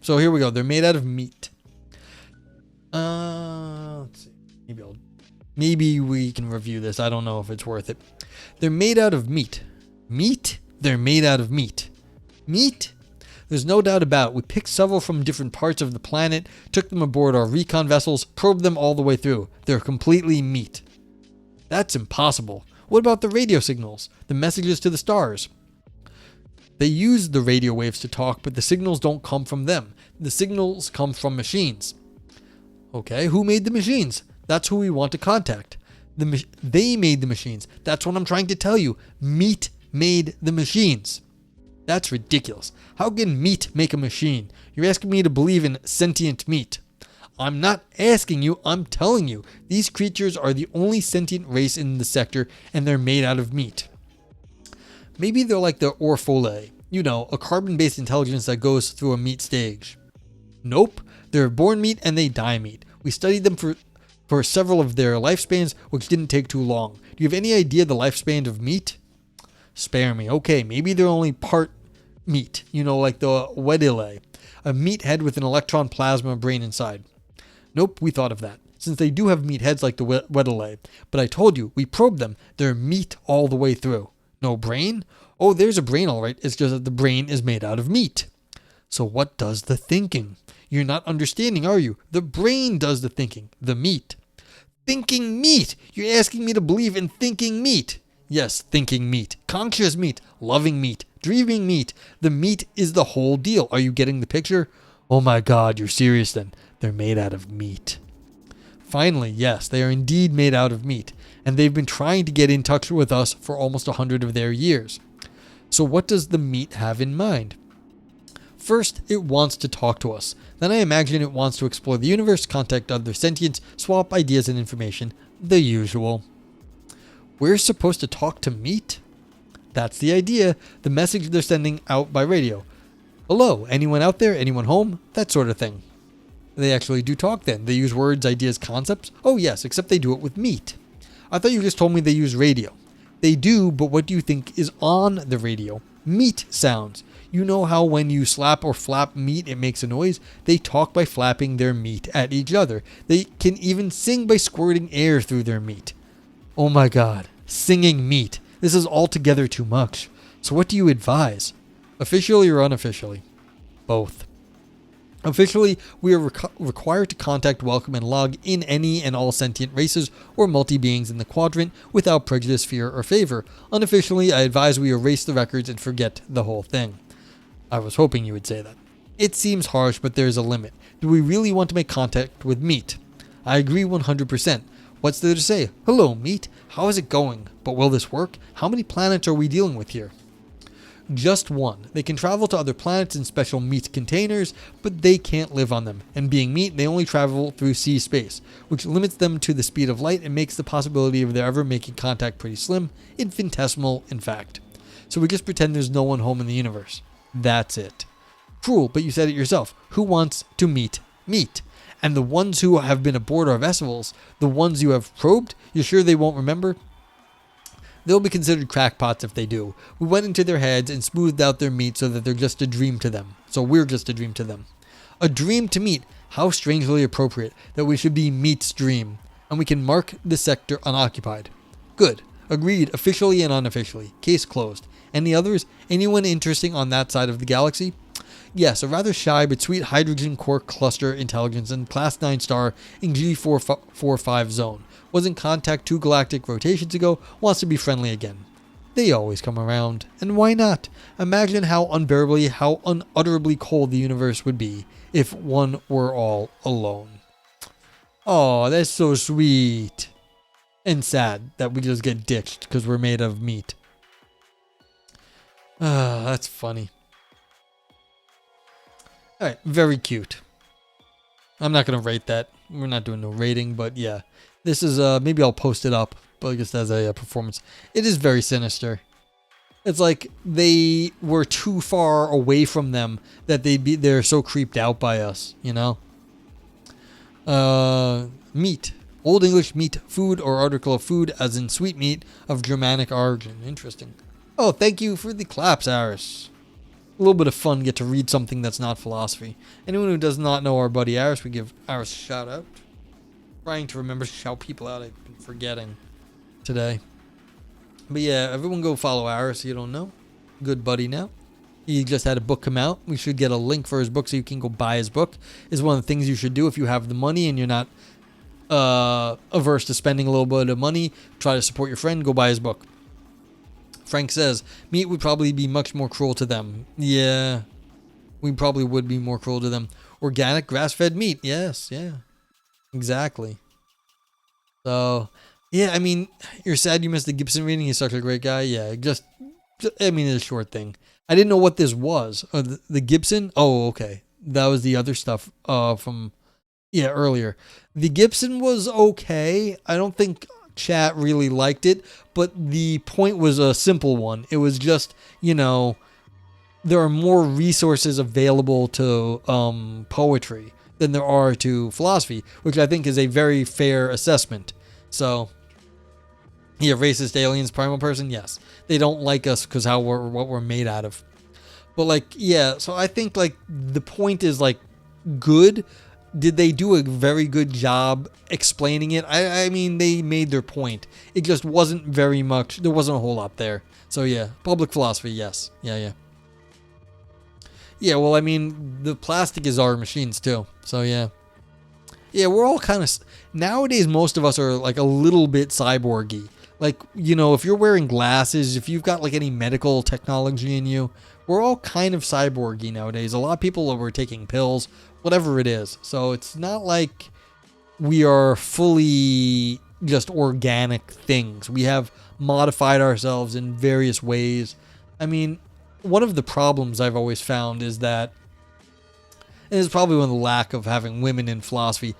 So here we go. They're made out of meat. Let's see. Maybe we can review this. I don't know if it's worth it. They're made out of meat. Meat? They're made out of meat. Meat? There's no doubt about it. We picked several from different parts of the planet, took them aboard our recon vessels, probed them all the way through. They're completely meat. That's impossible. What about the radio signals? The messages to the stars? They use the radio waves to talk, but the signals don't come from them. The signals come from machines. Okay, who made the machines? That's who we want to contact. They made the machines. That's what I'm trying to tell you. Meat made the machines. That's ridiculous. How can meat make a machine? You're asking me to believe in sentient meat. I'm not asking you, I'm telling you. These creatures are the only sentient race in the sector, and they're made out of meat. Maybe they're like the Orphole, a carbon-based intelligence that goes through a meat stage. Nope, they're born meat and they die meat. We studied them for several of their lifespans, which didn't take too long. Do you have any idea the lifespan of meat? Spare me. Okay, maybe they're only part meat, like the Wedile, a meat head with an electron plasma brain inside. Nope, we thought of that, since they do have meat heads like the Wedile. But I told you, we probed them. They're meat all the way through. No brain? Oh, there's a brain all right. It's just that the brain is made out of meat. So what does the thinking? You're not understanding, are you? The brain does the thinking. The meat. Thinking meat! You're asking me to believe in thinking meat. Yes, thinking meat. Conscious meat. Loving meat. Dreaming meat. The meat is the whole deal. Are you getting the picture? Oh my god, you're serious then. They're made out of meat. Finally, yes, they are indeed made out of meat. And they've been trying to get in touch with us for almost 100 of their years. So what does the meat have in mind? First, it wants to talk to us. Then I imagine it wants to explore the universe, contact other sentients, swap ideas and information. The usual. We're supposed to talk to meat? That's the idea. The message they're sending out by radio. Hello, anyone out there? Anyone home? That sort of thing. They actually do talk then. They use words, ideas, concepts? Oh yes, except they do it with meat. I thought you just told me they use radio. They do, but what do you think is on the radio? Meat sounds. You know how when you slap or flap meat, it makes a noise? They talk by flapping their meat at each other. They can even sing by squirting air through their meat. Oh my god, singing meat. This is altogether too much. So what do you advise? Officially or unofficially? Both. Officially, we are required to contact, welcome, and log in any and all sentient races or multi-beings in the quadrant without prejudice, fear, or favor. Unofficially, I advise we erase the records and forget the whole thing. I was hoping you would say that. It seems harsh, but there's a limit. Do we really want to make contact with meat? I agree 100%. What's there to say? Hello, meat. How is it going? But will this work? How many planets are we dealing with here? Just one. They can travel to other planets in special meat containers, but they can't live on them. And being meat, they only travel through sea space, which limits them to the speed of light and makes the possibility of their ever making contact pretty slim, infinitesimal, in fact. So we just pretend there's no one home in the universe. That's it. Cruel, but you said it yourself. Who wants to meet meat? And the ones who have been aboard our vessels, the ones you have probed, you're sure they won't remember? They'll be considered crackpots if they do. We went into their heads and smoothed out their meat so that they're just a dream to them. So we're just a dream to them. A dream to meat. How strangely appropriate that we should be meat's dream. And we can mark the sector unoccupied. Good. Agreed, officially and unofficially. Case closed. Any others? Anyone interesting on that side of the galaxy? Yes, a rather shy but sweet hydrogen core cluster intelligence in Class 9 star in G445 zone. Was in contact 2 galactic rotations ago, wants to be friendly again. They always come around, and why not? Imagine how unutterably cold the universe would be if one were all alone. Oh, that's so sweet. And sad that we just get ditched because we're made of meat. That's funny. Alright, very cute. I'm not going to rate that. We're not doing no rating, but yeah. This is, maybe I'll post it up, but just as a performance. It is very sinister. It's like they were too far away from them that they're so creeped out by us, you know? Meat. Old English meat, food or article of food, as in sweet meat of Germanic origin. Interesting. Oh, thank you for the claps, Aris. a little bit of fun, get to read something that's not philosophy. Anyone who does not know our buddy Aris, we give Aris a shout out. Trying to remember to shout people out. I've been forgetting today. But yeah, everyone go follow Aris. You don't know. Good buddy now. He just had a book come out. We should get a link for his book so you can go buy his book. Is one of the things you should do if you have the money and you're not averse to spending a little bit of money. Try to support your friend. Go buy his book. Frank says, meat would probably be much more cruel to them. Yeah, we probably would be more cruel to them. Organic grass-fed meat. Yes, yeah, exactly. So, yeah, I mean, you're sad you missed the Gibson reading. He's such a great guy. Yeah, I mean, it's a short thing. I didn't know what this was. The Gibson? Oh, okay. That was the other stuff from, earlier. The Gibson was okay. I don't think chat really liked it, but the point was a simple one. It was just, there are more resources available to poetry than there are to philosophy, which I think is a very fair assessment. So, yeah, racist aliens, primal person, yes. They don't like us because what we're made out of. But so I think the point is good. Did they do a very good job explaining it? I mean, they made their point. It just wasn't very much. There wasn't a whole lot there. So yeah, public philosophy, yes. Yeah. Yeah, well, I mean, the plastic is our machines too. So yeah. Yeah, we're all kind of... Nowadays, most of us are a little bit cyborgy. If you're wearing glasses, if you've got any medical technology in you, we're all kind of cyborgy nowadays. A lot of people are taking pills, whatever it is. So it's not like we are fully just organic things. We have modified ourselves in various ways. I mean, one of the problems I've always found is that, and it's probably one of the lack of having women in philosophy,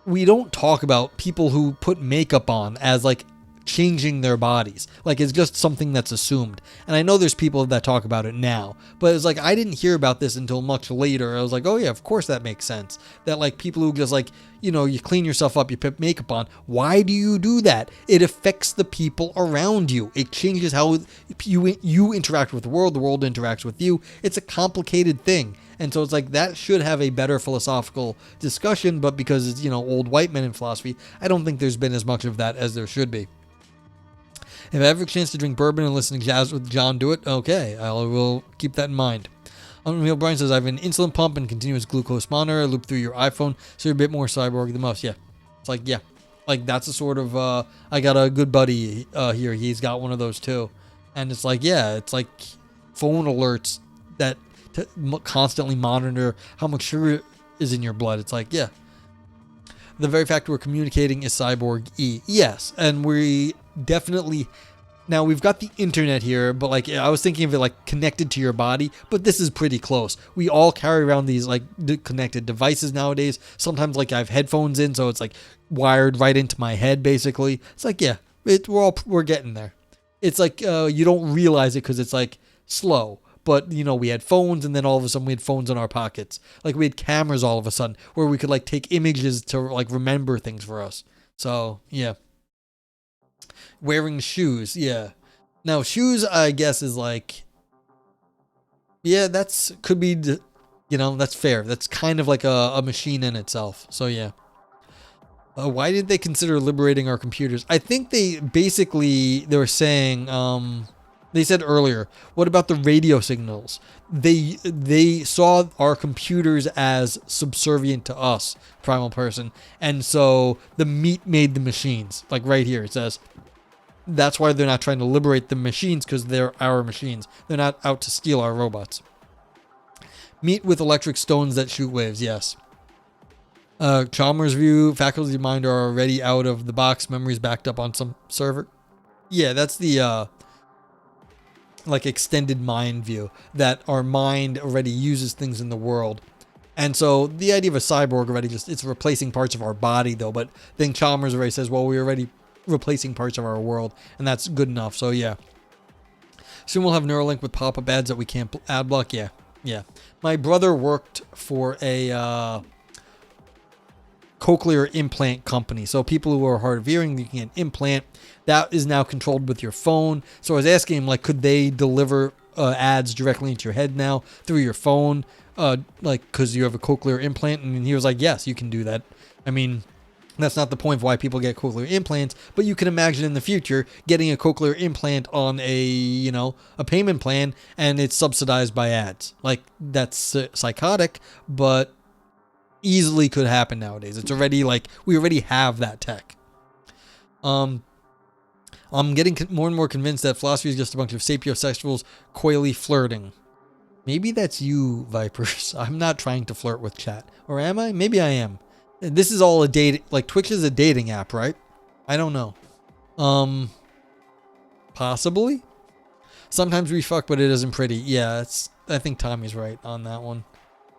we don't talk about people who put makeup on as changing their bodies. It's just something that's assumed. And I know there's people that talk about it now, but it's I didn't hear about this until much later. I was oh yeah, of course that makes sense. That people who just you clean yourself up, you put makeup on. Why do you do that? It affects the people around you. It changes how you interact with the world interacts with you. It's a complicated thing. And so it's that should have a better philosophical discussion, but because it's, old white men in philosophy, I don't think there's been as much of that as there should be. If I ever have a chance to drink bourbon and listen to jazz with John, do it. Okay, I will keep that in mind. Unreal Brian says, I have an insulin pump and continuous glucose monitor loop through your iPhone, so you're a bit more cyborg than most. Yeah, it's yeah. That's a sort of, I got a good buddy here. He's got one of those too. And it's yeah, it's phone alerts that to constantly monitor how much sugar is in your blood. It's yeah. The very fact we're communicating is cyborg-y. Yes, and we definitely... Now, we've got the internet here, but I was thinking of it connected to your body, but this is pretty close. We all carry around these connected devices nowadays. Sometimes I have headphones in, so it's wired right into my head, basically. It's yeah, we're getting there. It's you don't realize it because it's slow. But, we had phones, and then all of a sudden we had phones in our pockets. We had cameras all of a sudden where we could, take images to, remember things for us. So, yeah. Wearing shoes, yeah. Now, shoes, I guess, is yeah, could be, that's fair. That's kind of a machine in itself. So, yeah. Why did they consider liberating our computers? I think they were saying, they said earlier, what about the radio signals? They saw our computers as subservient to us, primal person. And so the meat made the machines. Right here, it says, that's why they're not trying to liberate the machines, because they're our machines. They're not out to steal our robots. Meat with electric stones that shoot waves, yes. Chalmers view, faculty of mind are already out of the box, memories backed up on some server. Yeah, that's the... extended mind view, that our mind already uses things in the world. And so the idea of a cyborg already it's replacing parts of our body though, but then Chalmers already says, well, we're already replacing parts of our world, and that's good enough. So yeah. Soon we'll have Neuralink with pop-up ads that we can't ad block. Yeah. My brother worked for a cochlear implant company. So people who are hard of hearing, you can get an implant that is now controlled with your phone. So I was asking him, could they deliver ads directly into your head now through your phone, like because you have a cochlear implant. And he was like, yes, you can do that. I mean, that's not the point of why people get cochlear implants, but you can imagine in the future getting a cochlear implant on a payment plan, and it's subsidized by ads. Like, that's psychotic, but easily could happen nowadays. It's already like, we already have that tech. I'm getting more and more convinced that philosophy is just a bunch of sapiosexuals coyly flirting. Maybe that's you, Vipers. I'm not trying to flirt with chat. Or am I? Maybe I am. This is all a date, like Twitch is a dating app, right? I don't know. Possibly. Sometimes we fuck, but it isn't pretty. Yeah, I think Tommy's right on that one.